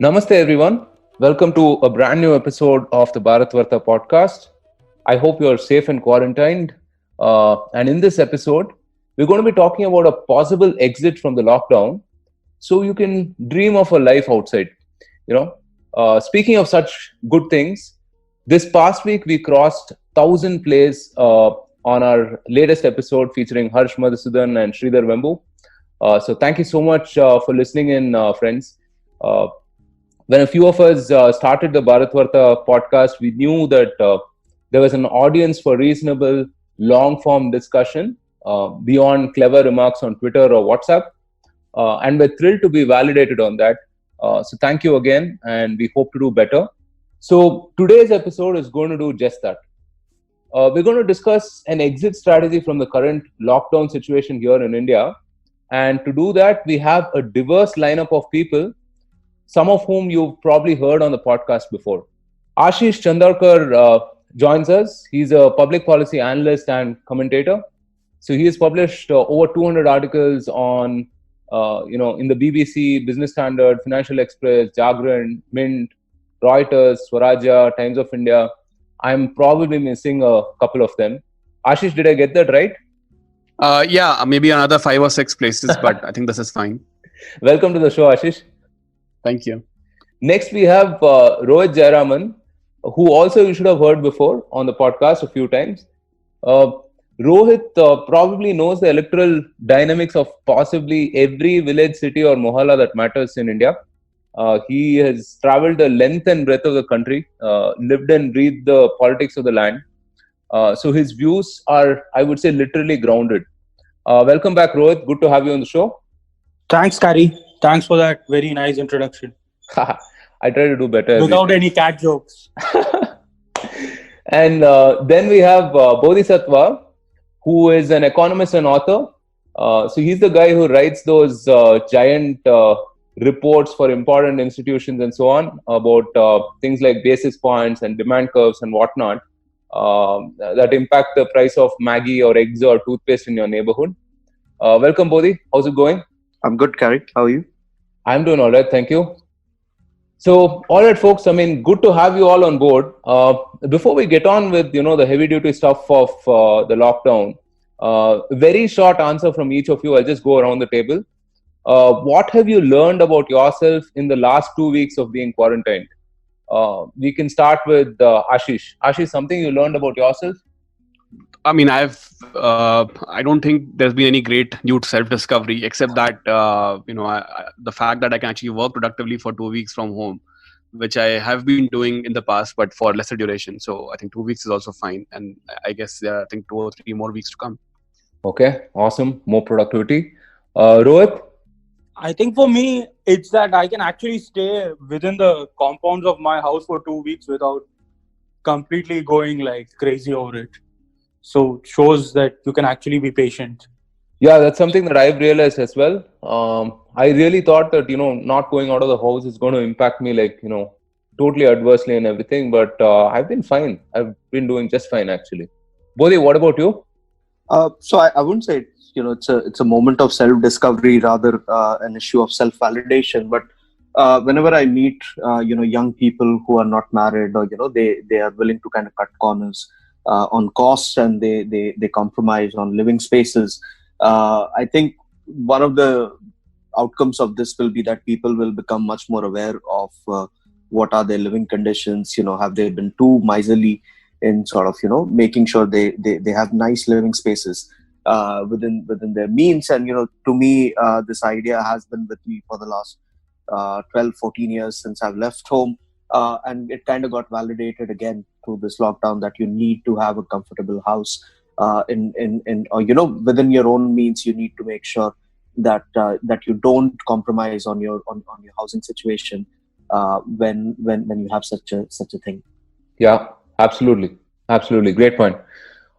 Namaste, everyone. Welcome to a brand new episode of the Bharat Varta podcast. I hope you're safe and quarantined. And in this episode, we're going to be talking about a possible exit from the lockdown so you can dream of a life outside. Speaking of such good things, this past week we crossed 1,000 plays on our latest episode featuring Harsh Madhusudan and Sridhar Vembu. So thank you so much for listening in, friends. When a few of us started the Bharat Varta podcast, we knew that there was an audience for reasonable long form discussion beyond clever remarks on Twitter or WhatsApp. And we're thrilled to be validated on that. So thank you again, and we hope to do better. So today's episode is going to do just that. We're going to discuss an exit strategy from the current lockdown situation here in India. And to do that, we have a diverse lineup of people, some of whom you've probably heard on the podcast before. Ashish Chandarkar joins us. He's a public policy analyst and commentator. So he has published over 200 articles on, in the BBC, Business Standard, Financial Express, Jagran, Mint, Reuters, Swarajya, Times of India. I'm probably missing a couple of them. Ashish, did I get that right? Maybe another 5 or 6 places, but I think this is fine. Welcome to the show, Ashish. Thank you. Next, we have Rohit Jayaraman, who also you should have heard before on the podcast a few times. Rohit probably knows the electoral dynamics of possibly every village, city or mohalla that matters in India. He has traveled the length and breadth of the country, lived and breathed the politics of the land. So his views are, I would say, literally grounded. Welcome back, Rohit. Good to have you on the show. Thanks, Kari. Thanks for that very nice introduction. I try to do better. Without any cat jokes. And then we have Bodhisattva, who is an economist and author. So he's the guy who writes those giant reports for important institutions and so on about things like basis points and demand curves and whatnot that impact the price of Maggi or eggs or toothpaste in your neighborhood. Welcome, Bodhi. How's it going? I'm good, Kari. How are you? I'm doing all right. Thank you. So, all right, folks. I mean, good to have you all on board. Before we get on with, the heavy-duty stuff of the lockdown, very short answer from each of you. I'll just go around the table. What have you learned about yourself in the last 2 weeks of being quarantined? We can start with Ashish. Ashish, something you learned about yourself? I mean, I don't think there's been any great new self-discovery, except that, the fact that I can actually work productively for 2 weeks from home, which I have been doing in the past, but for lesser duration. So I think 2 weeks is also fine. And I guess, I think 2 or 3 more weeks to come. Okay, awesome. More productivity. Rohit? I think for me, it's that I can actually stay within the compounds of my house for 2 weeks without completely going like crazy over it. So shows that you can actually be patient. Yeah, that's something that I've realized as well. I really thought that, not going out of the house is going to impact me like, totally adversely and everything. But I've been fine. I've been doing just fine, actually. Bodhi, what about you? So I wouldn't say it's a moment of self-discovery, rather an issue of self-validation. But whenever I meet young people who are not married, or they are willing to kind of cut corners on costs, and they compromise on living spaces. I think one of the outcomes of this will be that people will become much more aware of what are their living conditions. Have they been too miserly in sort of making sure they have nice living spaces within their means. And to me, this idea has been with me for the last 12-14 years since I've left home. And it kind of got validated again through this lockdown that you need to have a comfortable house within your own means. You need to make sure that you don't compromise on your housing situation when you have such a thing. Yeah, absolutely, great point.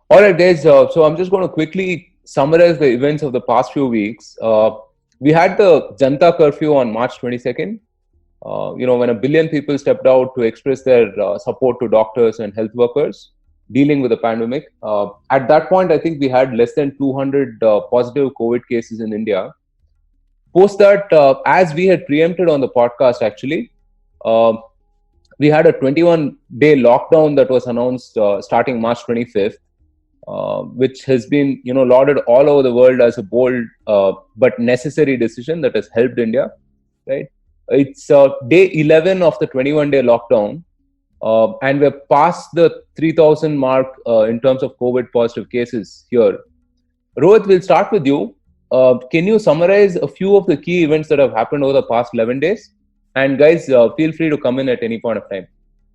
All right, guys. So I'm just going to quickly summarize the events of the past few weeks. We had the Janata curfew on March 22nd. When 1 billion people stepped out to express their support to doctors and health workers dealing with the pandemic. At that point, I think we had less than 200 positive COVID cases in India. Post that, as we had preempted on the podcast, actually, we had a 21-day lockdown that was announced starting March 25th, which has been, lauded all over the world as a bold but necessary decision that has helped India. Right? It's day 11 of the 21-day lockdown, and we're past the 3,000 mark in terms of COVID positive cases here. Rohit, we'll start with you. Can you summarize a few of the key events that have happened over the past 11 days? And guys, feel free to come in at any point of time.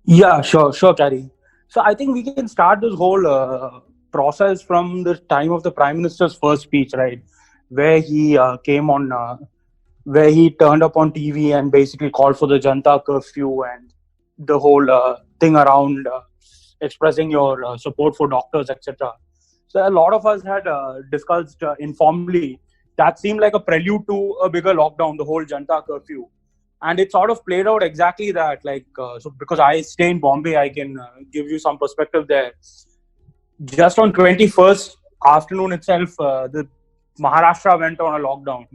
Yeah, sure, Carrie. So I think we can start this whole process from the time of the Prime Minister's first speech, right? Where he came on, where he turned up on TV and basically called for the Janta curfew and the whole thing around expressing your support for doctors, etc. So a lot of us had discussed informally that seemed like a prelude to a bigger lockdown, the whole Janta curfew. And it sort of played out exactly that. So because I stay in Bombay, I can give you some perspective there. Just on 21st afternoon itself, the Maharashtra went on a lockdown,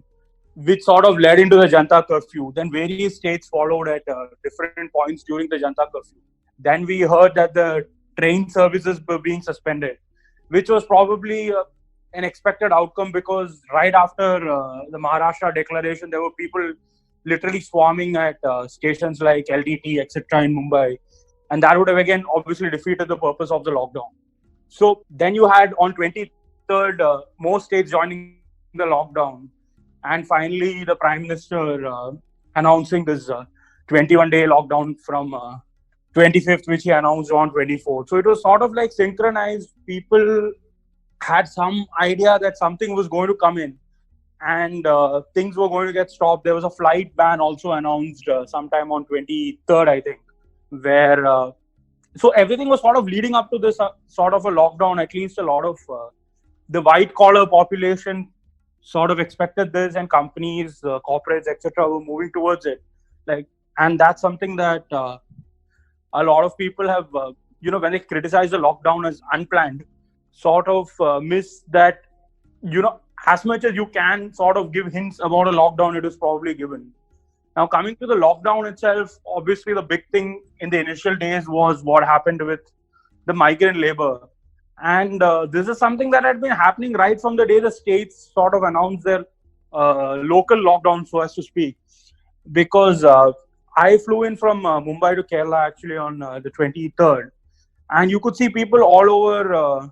which sort of led into the Janta curfew. Then various states followed at different points during the Janta curfew. Then we heard that the train services were being suspended, which was probably an expected outcome because right after the Maharashtra declaration, there were people literally swarming at stations like LTT, etc. in Mumbai. And that would have again obviously defeated the purpose of the lockdown. So then you had on 23rd, more states joining the lockdown. And finally, the Prime Minister announcing this 21-day lockdown from 25th, which he announced on 24th. So it was sort of like synchronized. People had some idea that something was going to come in and things were going to get stopped. There was a flight ban also announced sometime on 23rd, I think, where so everything was sort of leading up to this sort of a lockdown. At least a lot of the white collar population sort of expected this, and companies, corporates, etc. were moving towards it. And that's something that a lot of people have, when they criticize the lockdown as unplanned, sort of miss that, as much as you can sort of give hints about a lockdown, it is probably given. Now, coming to the lockdown itself, obviously the big thing in the initial days was what happened with the migrant labor. And this is something that had been happening right from the day the states sort of announced their local lockdown, so as to speak. Because I flew in from Mumbai to Kerala actually on the 23rd. And you could see people all over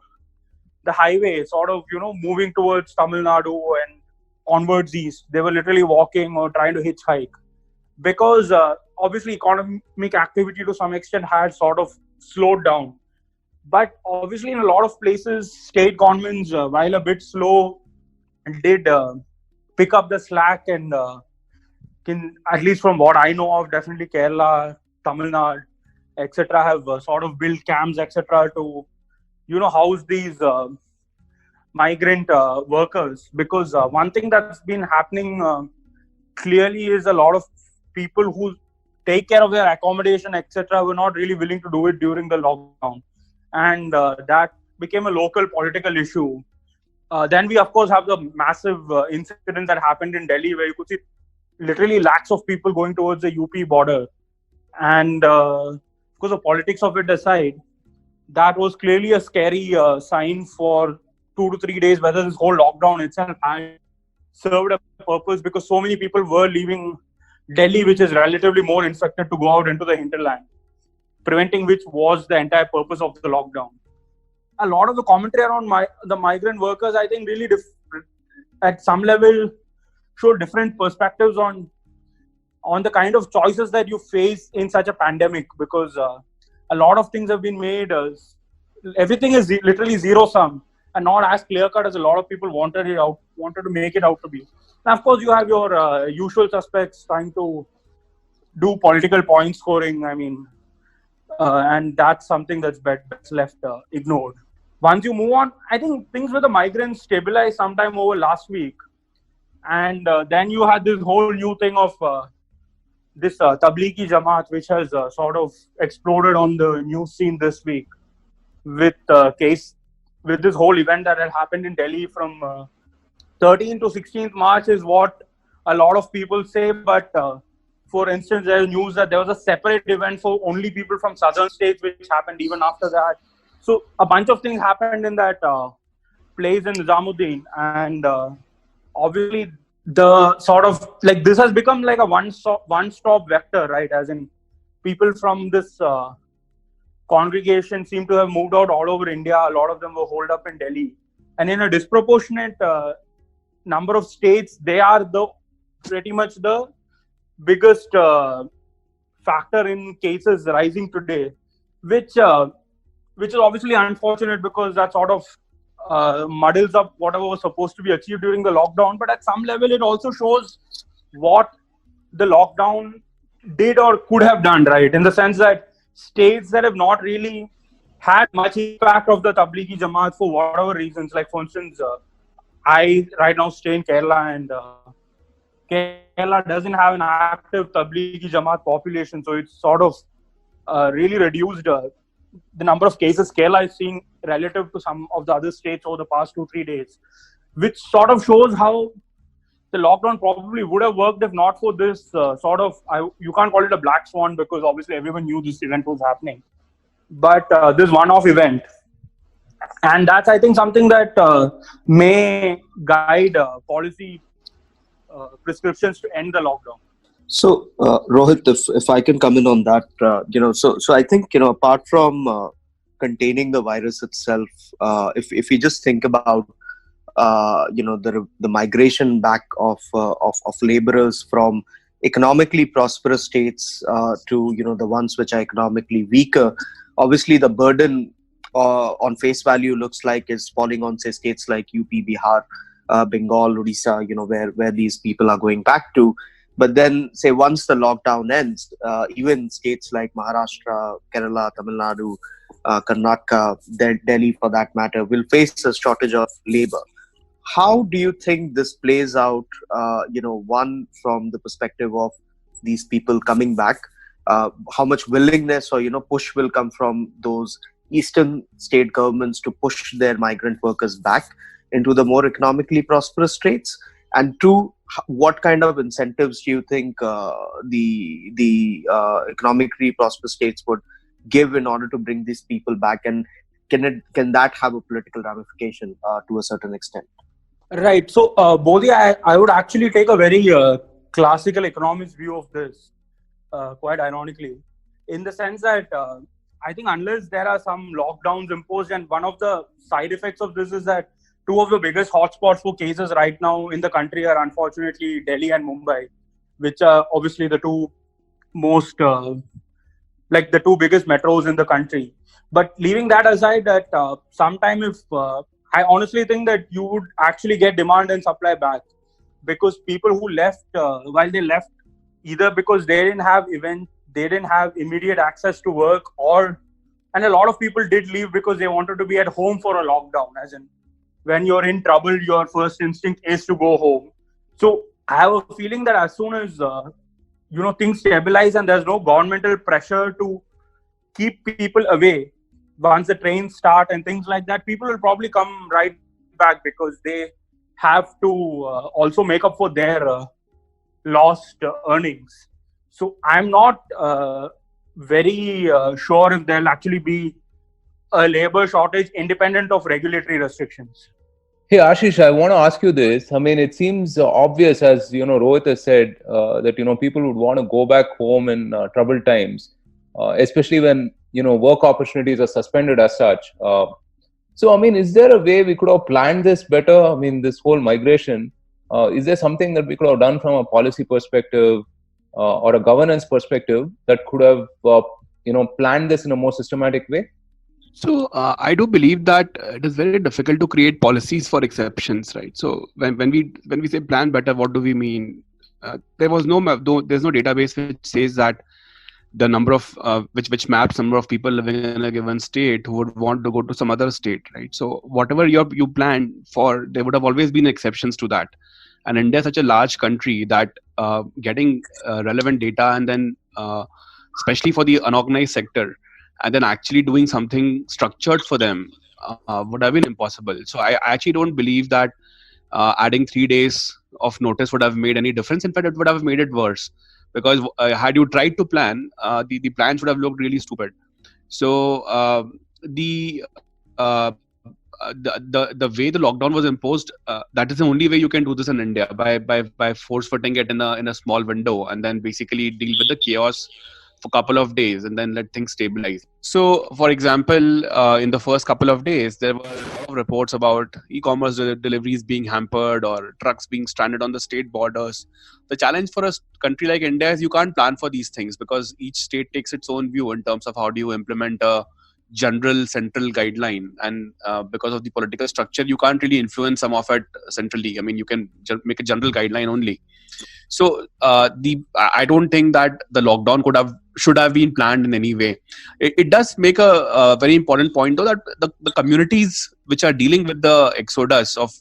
the highway sort of, moving towards Tamil Nadu and onwards east. They were literally walking or trying to hitchhike. Because obviously economic activity to some extent had sort of slowed down. But obviously, in a lot of places, state governments, while a bit slow, did pick up the slack and at least from what I know of, definitely Kerala, Tamil Nadu, etc. have sort of built camps, etc. to, house these migrant workers. Because one thing that's been happening clearly is a lot of people who take care of their accommodation, etc. were not really willing to do it during the lockdown. And that became a local political issue. Then we, of course, have the massive incident that happened in Delhi, where you could see literally lakhs of people going towards the UP border. And because the politics of it aside, that was clearly a scary sign for 2 to 3 days, whether this whole lockdown itself had served a purpose, because so many people were leaving Delhi, which is relatively more infected, to go out into the hinterland, preventing which was the entire purpose of the lockdown. A lot of the commentary around the migrant workers, I think, really at some level show different perspectives on the kind of choices that you face in such a pandemic, because a lot of things have been made. Everything is literally zero sum and not as clear cut as a lot of people wanted to make it out to be. And of course, you have your usual suspects trying to do political point scoring. I mean, and that's something that's best left ignored. Once you move on, I think things with the migrants stabilized sometime over last week. And then you had this whole new thing of this Tablighi Jamaat, which has sort of exploded on the news scene this week with this whole event that had happened in Delhi from 13th to 16th March is what a lot of people say. But for instance, there's news that there was a separate event for only people from southern states, which happened even after that. So a bunch of things happened in that place in Nizamuddin, and obviously the sort of like this has become like a one-stop vector, right? As in, people from this congregation seem to have moved out all over India. A lot of them were holed up in Delhi, and in a disproportionate number of states, they are the pretty much the biggest factor in cases rising today, which is obviously unfortunate because that sort of muddles up whatever was supposed to be achieved during the lockdown. But at some level, it also shows what the lockdown did or could have done, right? In the sense that states that have not really had much impact of the Tablighi Jamaat for whatever reasons, like for instance, I right now stay in Kerala, and Kerala doesn't have an active Tablighi Jamaat population, so it's sort of really reduced the number of cases Kerala is seeing relative to some of the other states over the past 2-3 days, which sort of shows how the lockdown probably would have worked if not for this you can't call it a black swan because obviously everyone knew this event was happening, but this one-off event. And that's, I think, something that may guide policy prescriptions to end the lockdown. So, Rohit, if I can come in on that, so I think, apart from containing the virus itself, if we just think about, the migration back of laborers from economically prosperous states to, the ones which are economically weaker, obviously the burden on face value looks like is falling on, say, states like UP, Bihar, Bengal, Odisha, where these people are going back to. But then, say, once the lockdown ends, even states like Maharashtra, Kerala, Tamil Nadu, Karnataka, Delhi for that matter, will face a shortage of labor. How do you think this plays out, one, from the perspective of these people coming back? How much willingness or, push will come from those eastern state governments to push their migrant workers back into the more economically prosperous states? And two, what kind of incentives do you think the economically prosperous states would give in order to bring these people back? And can that have a political ramification to a certain extent? Right. So, Bodhi, I would actually take a very classical economist view of this, quite ironically, in the sense that I think unless there are some lockdowns imposed, and one of the side effects of this is that two of the biggest hotspots for cases right now in the country are unfortunately Delhi and Mumbai, which are obviously the two most, the two biggest metros in the country. But leaving that aside, that sometime if I honestly think that you would actually get demand and supply back, because people who left while they left, either because they didn't have immediate access to work, and a lot of people did leave because they wanted to be at home for a lockdown. As in, when you're in trouble, your first instinct is to go home. So I have a feeling that as soon as things stabilize and there's no governmental pressure to keep people away, once the trains start and things like that, people will probably come right back because they have to also make up for their lost earnings. So I'm not very sure if there'll actually be a labor shortage independent of regulatory restrictions. Hey Ashish, I want to ask you this. I mean, it seems obvious, as Rohit has said, that people would want to go back home in troubled times, especially when work opportunities are suspended as such. So, I mean, is there a way we could have planned this better? I mean, this whole migration, is there something that we could have done from a policy perspective or a governance perspective that could have planned this in a more systematic way? So I do believe that it is very difficult to create policies for exceptions, right? So when we say plan better, what do we mean? There's no database which says that the number of which maps number of people living in a given state who would want to go to some other state, right? So whatever you planned for, there would have always been exceptions to that. And India is such a large country that getting relevant data, and then especially for the unorganized sector, and then actually doing something structured for them would have been impossible. So I actually don't believe that adding 3 days of notice would have made any difference. In fact, it would have made it worse. because had you tried to plan, the plan should have looked really stupid. So the the way the lockdown was imposed, that is the only way you can do this in India, by force fitting it in a small window, and then basically deal with the chaos for a couple of days and then let things stabilize. So, for example, in the first couple of days, there were a lot of reports about e-commerce deliveries being hampered or trucks being stranded on the state borders. The challenge for a country like India is you can't plan for these things because each state takes its own view in terms of how do you implement a general central guideline, and because of the political structure you can't really influence some of it centrally. I mean, you can make a general guideline only. So I don't think that the lockdown should have been planned in any way. It does make a very important point though, that the communities which are dealing with the exodus of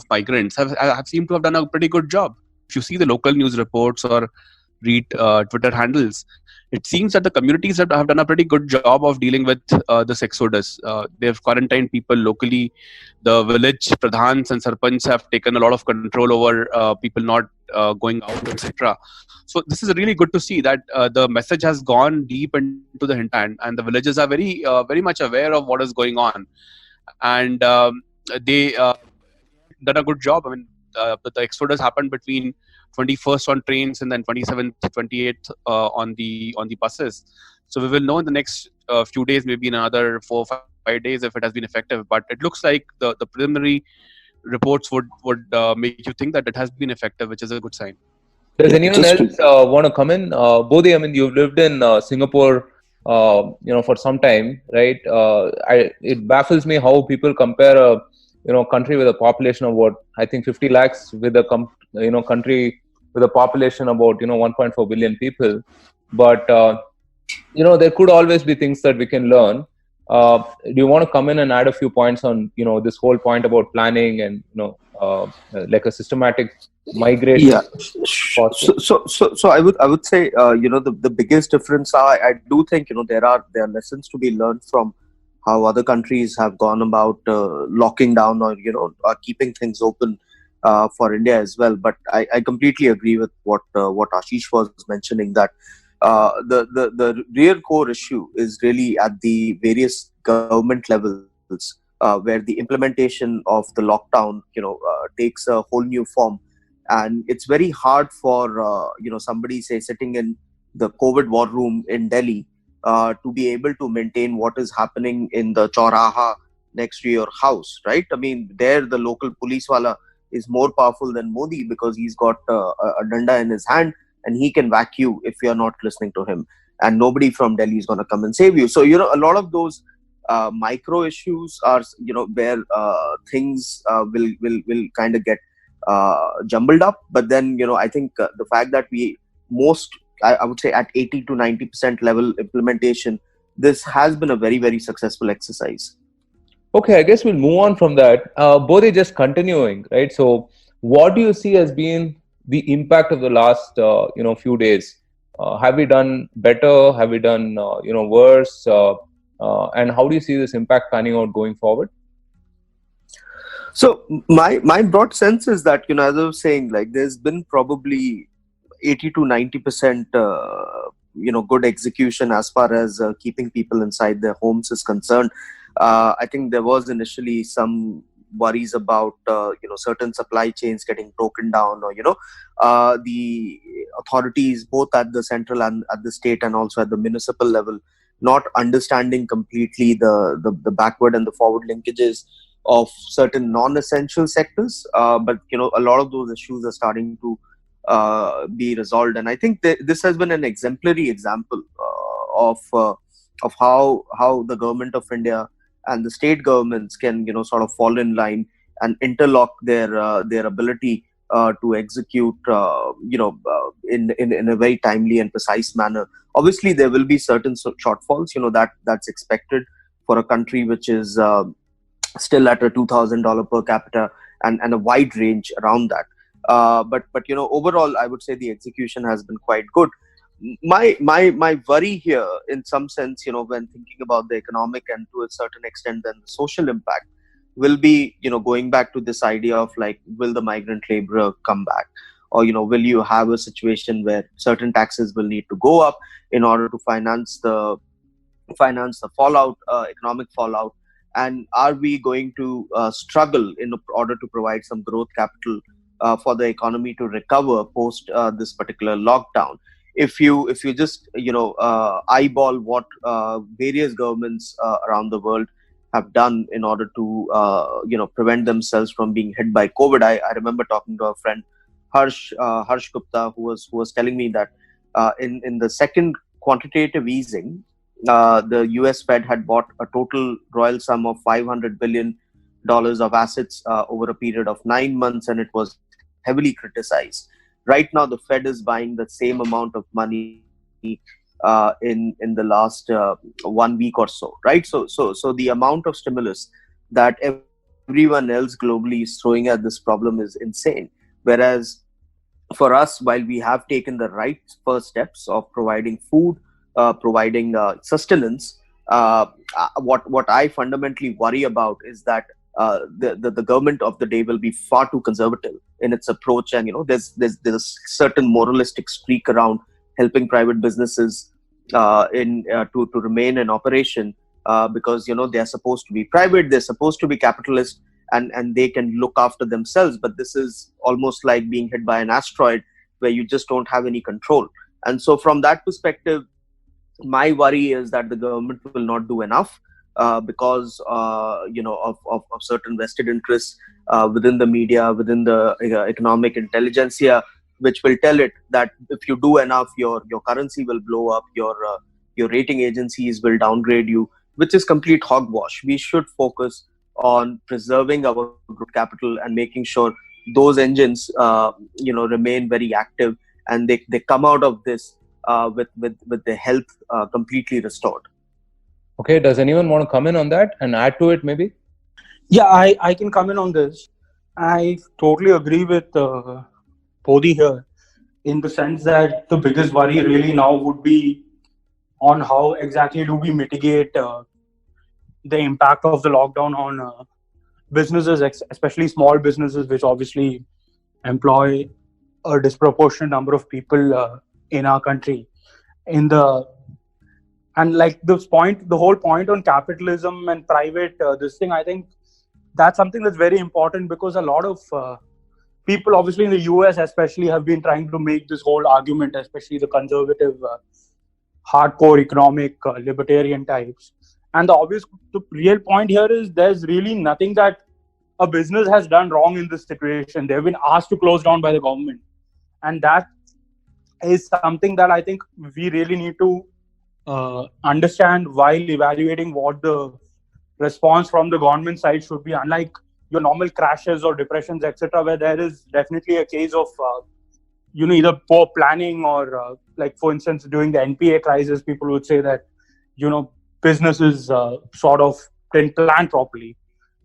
migrants have seemed to have done a pretty good job. If you see the local news reports or read Twitter handles, it seems that the communities have done a pretty good job of dealing with this exodus. They've quarantined people locally. The village pradhans and sarpanchs have taken a lot of control over people not going out, etc. So this is really good to see that the message has gone deep into the hinterland, and the villagers are very much aware of what is going on, and they done a good job. I mean, the exodus happened between 21st on trains and then 27th, 28th on the buses. So we will know in the next few days, maybe in another 4 or 5 days, if it has been effective. But it looks like the preliminary reports would make you think that it has been effective, which is a good sign. Does anyone else want to come in? Bodhi, I mean, you've lived in Singapore, for some time, right? It baffles me how people compare a country with a population of what I think 50 lakhs with a country with a population about 1.4 billion people. But there could always be things that we can learn. Do you want to come in and add a few points on this whole point about planning and like a systematic migration? Yeah. So I would say the biggest difference I do think there are lessons to be learned from how other countries have gone about locking down or keeping things open for India as well. But I completely agree with what Ashish was mentioning, that the real core issue is really at the various government levels, where the implementation of the lockdown takes a whole new form, and it's very hard for somebody, say, sitting in the COVID war room in Delhi to be able to maintain what is happening in the Chauraha next to your house, right? I mean, there the local police wala is more powerful than Modi because he's got a danda in his hand and he can whack you if you're not listening to him, and nobody from Delhi is going to come and save you. So a lot of those micro issues are where things will kind of get jumbled up. But then I think the fact that I would say at 80 to 90% level implementation, this has been a very, very successful exercise. Okay, I guess we'll move on from that. Bodhi, just continuing, right? So what do you see as being the impact of the last few days? Have we done better? Have we done worse? And how do you see this impact panning out going forward? So my broad sense is that as I was saying, like, there's been probably 80 to 90% good execution as far as keeping people inside their homes is concerned. I think there was initially some worries about certain supply chains getting broken down, or the authorities both at the central and at the state and also at the municipal level not understanding completely the backward and the forward linkages of certain non-essential sectors, but a lot of those issues are starting to be resolved, and I think this has been an exemplary example of how the government of India and the state governments can sort of fall in line and interlock their ability to execute in a very timely and precise manner. Obviously, there will be certain shortfalls, that's expected for a country which is still at a $2,000 per capita and a wide range around that. But overall, I would say the execution has been quite good. My worry here, in some sense, when thinking about the economic and to a certain extent then the social impact, will be going back to this idea of, like, will the migrant laborer come back? or will you have a situation where certain taxes will need to go up in order to finance the fallout, economic fallout? And are we going to struggle in order to provide some growth capital for the economy to recover post this particular lockdown? If you just eyeball what various governments around the world have done in order to prevent themselves from being hit by COVID. I remember talking to a friend, Harsh Gupta, who was telling me that in the second quantitative easing, the US Fed had bought a total royal sum of $500 billion of assets over a period of 9 months, and it was heavily criticized. Right now, the Fed is buying the same amount of money in the last 1 week or so, right? So the amount of stimulus that everyone else globally is throwing at this problem is insane. Whereas for us, while we have taken the right first steps of providing food, providing sustenance, what I fundamentally worry about is that the government of the day will be far too conservative in its approach, and there's a certain moralistic streak around helping private businesses to remain in operation, because they're supposed to be private, they're supposed to be capitalist, and they can look after themselves. But this is almost like being hit by an asteroid where you just don't have any control. And so from that perspective, my worry is that the government will not do enough because of certain vested interests within the media, within the economic intelligentsia, which will tell it that if you do enough, your currency will blow up, your rating agencies will downgrade you, which is complete hogwash. We should focus on preserving our growth capital and making sure those engines remain very active, and they come out of this with their health completely restored. Okay, does anyone want to come in on that and add to it maybe? Yeah, I can come in on this. I totally agree with Bodhi here, in the sense that the biggest worry really now would be on how exactly do we mitigate the impact of the lockdown on businesses, especially small businesses, which obviously employ a disproportionate number of people in our country. And like the whole point on capitalism and private this thing, I think that's something that's very important, because a lot of people, obviously in the US especially, have been trying to make this whole argument, especially the conservative, hardcore economic libertarian types. And the real point here is there's really nothing that a business has done wrong in this situation. They've been asked to close down by the government, and that is something that I think we really need to understand while evaluating what the response from the government side should be. Unlike your normal crashes or depressions, etc., where there is definitely a case of either poor planning or like, for instance, during the NPA crisis, people would say that businesses sort of didn't plan properly.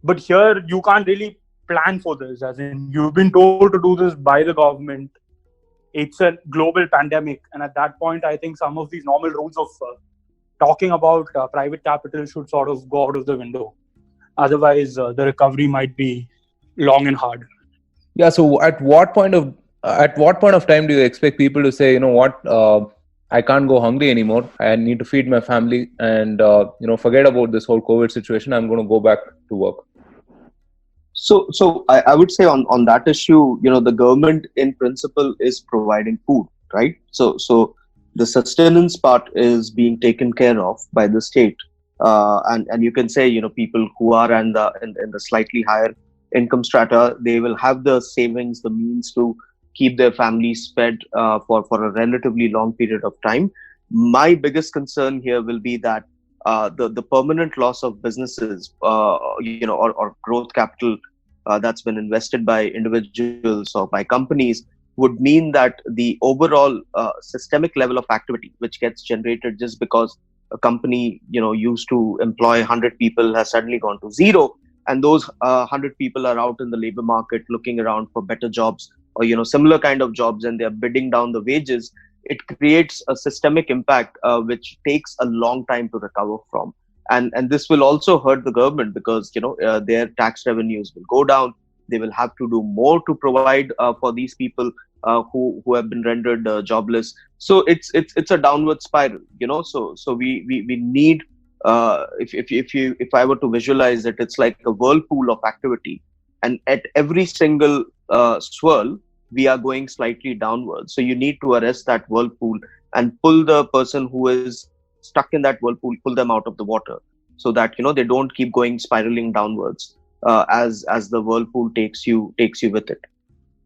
But here you can't really plan for this, as in you've been told to do this by the government. It's a global pandemic, and at that point I think some of these normal rules of talking about private capital should sort of go out of the window. Otherwise the recovery might be long and hard. Yeah, so at what point of time do you expect people to say, I can't go hungry anymore, I need to feed my family, and forget about this whole COVID situation, I'm going to go back to work? So I would say on that issue, the government in principle is providing food, right? So the sustenance part is being taken care of by the state, and you can say people who are in the slightly higher income strata, they will have the savings, the means to keep their families fed for a relatively long period of time. My biggest concern here will be that the permanent loss of businesses, or growth capital that's been invested by individuals or by companies, would mean that the overall systemic level of activity which gets generated just because a company used to employ 100 people has suddenly gone to zero, and those 100 people are out in the labor market looking around for better jobs or similar kind of jobs, and they're bidding down the wages. It creates a systemic impact which takes a long time to recover from. And this will also hurt the government, because their tax revenues will go down. They will have to do more to provide for these people who have been rendered jobless. So it's a downward spiral, So we need, if I were to visualize it, it's like a whirlpool of activity, and at every single swirl, we are going slightly downwards. So you need to arrest that whirlpool and pull the person who is stuck in that whirlpool, pull them out of the water, so that they don't keep going spiraling downwards as the whirlpool takes you with it.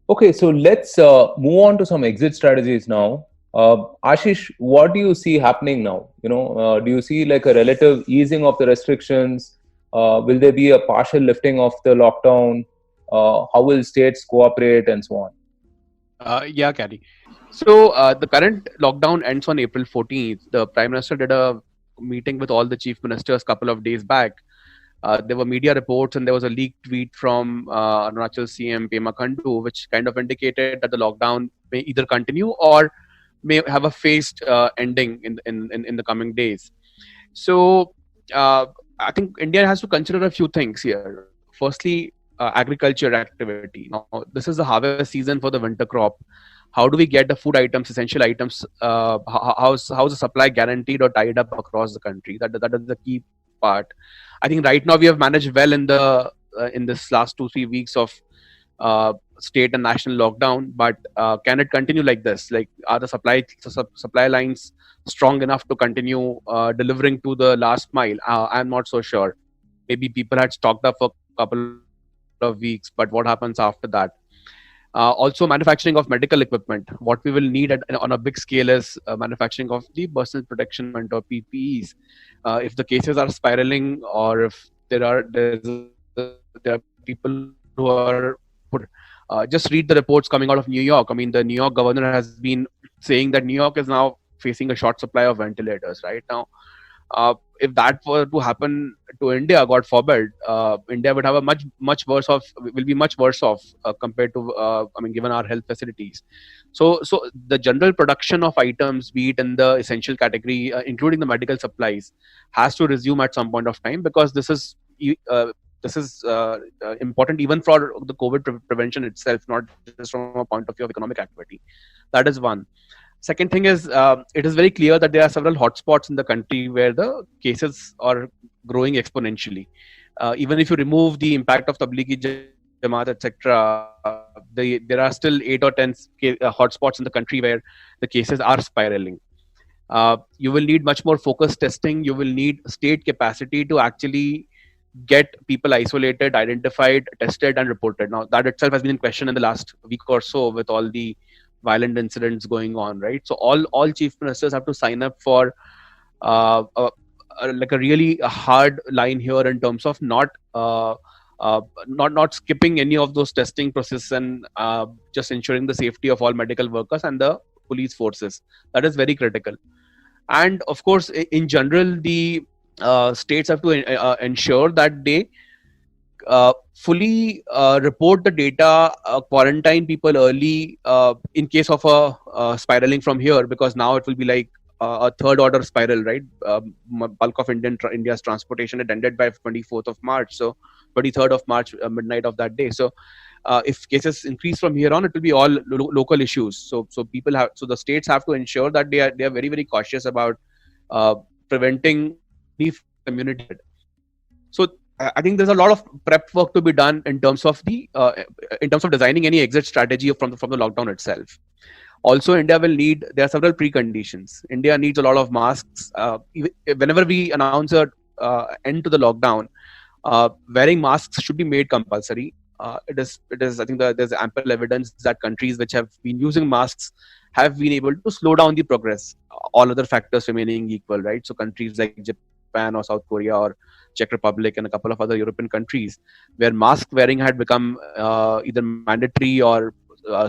Okay, so let's move on to some exit strategies now. Ashish, what do you see happening now? Do you see like a relative easing of the restrictions? Will there be a partial lifting of the lockdown? How will states cooperate and so on? Yeah, Gary. So the current lockdown ends on April 14th. The Prime Minister did a meeting with all the chief ministers a couple of days back. There were media reports and there was a leaked tweet from Arunachal CM Pema Khandu, which kind of indicated that the lockdown may either continue or may have a phased ending in the coming days. So I think India has to consider a few things here. Firstly, agriculture activity. Now, this is the harvest season for the winter crop. How do we get the food items, essential items? How's the supply guaranteed or tied up across the country? That is the key part. I think right now we have managed well in this last 2-3 weeks of state and national lockdown. But can it continue like this? Like, are the supply lines strong enough to continue delivering to the last mile? I'm not so sure. Maybe people had stocked up for a couple of weeks, but what happens after that? Also, manufacturing of medical equipment. What we will need on a big scale is manufacturing of the personal protection equipment or PPEs. If the cases are spiraling, or if there are people who are put, just read the reports coming out of New York. I mean, the New York governor has been saying that New York is now facing a short supply of ventilators right now. If that were to happen to India, God forbid, India would have a much worse off. Will be much worse off compared to, given our health facilities. So the general production of items, be it in the essential category, including the medical supplies, has to resume at some point of time, because this is important even for the COVID prevention itself, not just from a point of view of economic activity. That is one. Second thing is, it is very clear that there are several hotspots in the country where the cases are growing exponentially. Even if you remove the impact of Tablighi Jamaat, etc., there are still 8 or 10 hotspots in the country where the cases are spiraling. You will need much more focused testing. You will need state capacity to actually get people isolated, identified, tested, and reported. Now, that itself has been in question in the last week or so with all the violent incidents going on, right? So all chief ministers have to sign up for like a really hard line here in terms of not skipping any of those testing processes, and just ensuring the safety of all medical workers and the police forces. That is very critical. And of course, in general, the states have to ensure that they fully report the data, quarantine people early in case of a spiraling from here, because now it will be like a third order spiral, right? Bulk of India's transportation, it ended by 24th of March. So 23rd of March, midnight of that day. So if cases increase from here on, it will be all local issues. So the states have to ensure that they are very, very cautious about preventing the community. So I think there's a lot of prep work to be done in terms of designing any exit strategy from the lockdown itself. Also, India will need, there are several preconditions. India needs a lot of masks. Whenever we announce an end to the lockdown, wearing masks should be made compulsory. It is. I think there's ample evidence that countries which have been using masks have been able to slow down the progress. All other factors remaining equal, right? So countries like Japan or South Korea or Czech Republic and a couple of other European countries, where mask wearing had become either mandatory or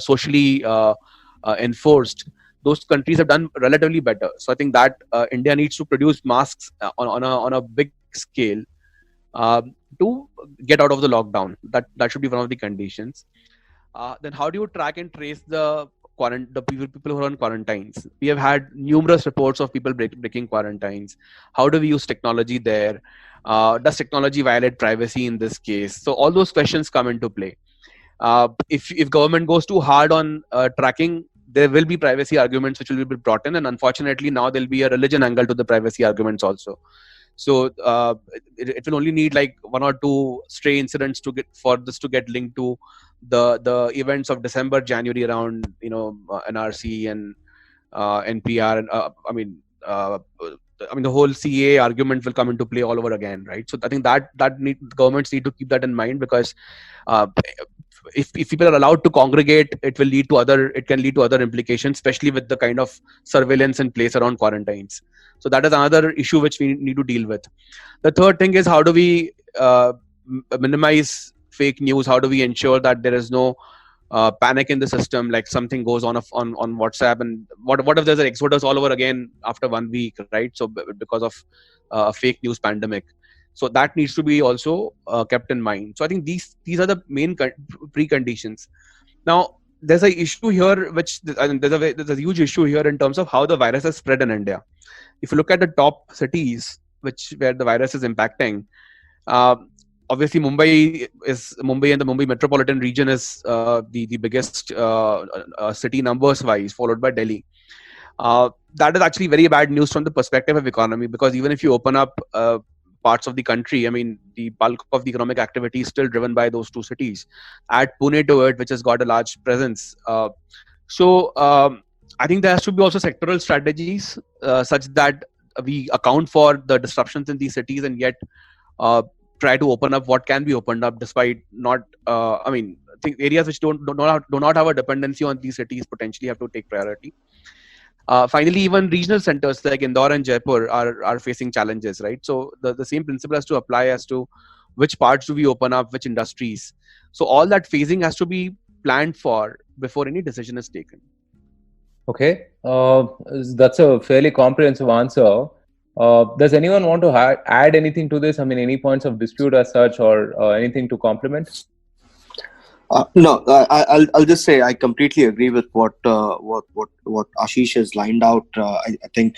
socially enforced, those countries have done relatively better. So I think that India needs to produce masks on a big scale to get out of the lockdown. That should be one of the conditions. Then how do you track and trace the people who are on quarantines? We have had numerous reports of people breaking quarantines. How do we use technology there? Does technology violate privacy in this case? So all those questions come into play. If government goes too hard on tracking, there will be privacy arguments which will be brought in, and unfortunately now there'll be a religion angle to the privacy arguments also. So it will only need like one or two stray incidents to get for this to get linked to the events of December, January around NRC and NPR. And the whole CA argument will come into play all over again, right? So I think that governments need to keep that in mind, because if people are allowed to congregate, it can lead to other implications, especially with the kind of surveillance in place around quarantines. So that is another issue which we need to deal with. The third thing is, how do we minimize fake news? How do we ensure that there is no panic in the system, like something goes on WhatsApp, and what if there's an exodus all over again after 1 week, right? So because of a fake news pandemic. So that needs to be also kept in mind. So I think these are the main preconditions. Now there's a issue here, there's a huge issue here in terms of how the virus has spread in India. If you look at the top cities where the virus is impacting, obviously Mumbai and the Mumbai metropolitan region is the biggest city numbers wise, followed by Delhi. That is actually very bad news from the perspective of economy, because even if you open up parts of the country, I mean, the bulk of the economic activity is still driven by those two cities. Add Pune to it, which has got a large presence. So I think there has to be also sectoral strategies such that we account for the disruptions in these cities, and yet try to open up what can be opened up, despite not. I think areas which do not have a dependency on these cities potentially have to take priority. Finally, even regional centers like Indore and Jaipur are facing challenges, right? So the same principle has to apply as to which parts do we open up, which industries. So all that phasing has to be planned for before any decision is taken. Okay, that's a fairly comprehensive answer. Does anyone want to add anything to this? I mean, any points of dispute as such, or anything to complement? No, I'll just say I completely agree with what Ashish has lined out. I think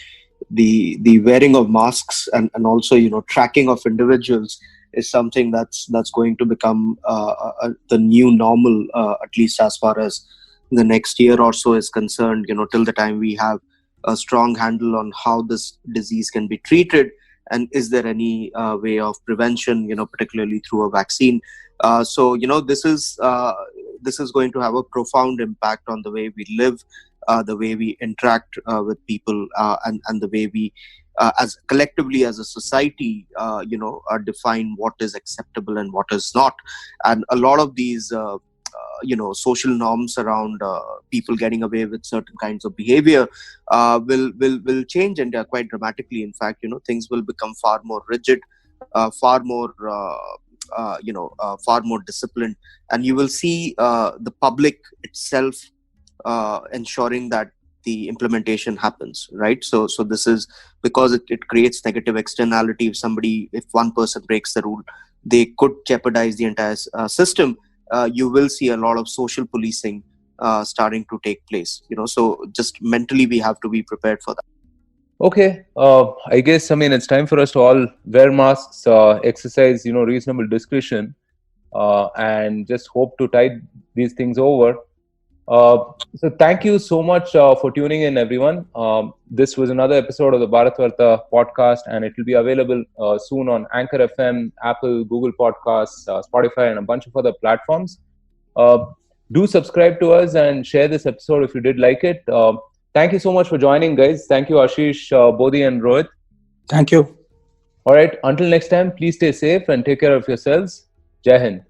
the wearing of masks and also tracking of individuals is something that's going to become the new normal, at least as far as the next year or so is concerned. Till the time we have a strong handle on how this disease can be treated, and is there any way of prevention, particularly through a vaccine. So this is going to have a profound impact on the way we live, the way we interact with people, and the way we as collectively as a society define what is acceptable and what is not. And a lot of these social norms around people getting away with certain kinds of behavior will change India quite dramatically. In fact, things will become far more rigid, far more disciplined, and you will see the public itself ensuring that the implementation happens, right? So this is because it creates negative externality. If one person breaks the rule, they could jeopardize the entire system. You will see a lot of social policing starting to take place. So just mentally we have to be prepared for that. Okay, I guess it's time for us to all wear masks, exercise reasonable discretion, and just hope to tide these things over. So thank you so much for tuning in, everyone. This was another episode of the Bharat Varta podcast, and it will be available soon on Anchor FM, Apple, Google Podcasts, Spotify, and a bunch of other platforms. Do subscribe to us and share this episode if you did like it. Thank you so much for joining, guys. Thank you, Ashish, Bodhi, and Rohit. Thank you. All right. Until next time, please stay safe and take care of yourselves. Jai Hind.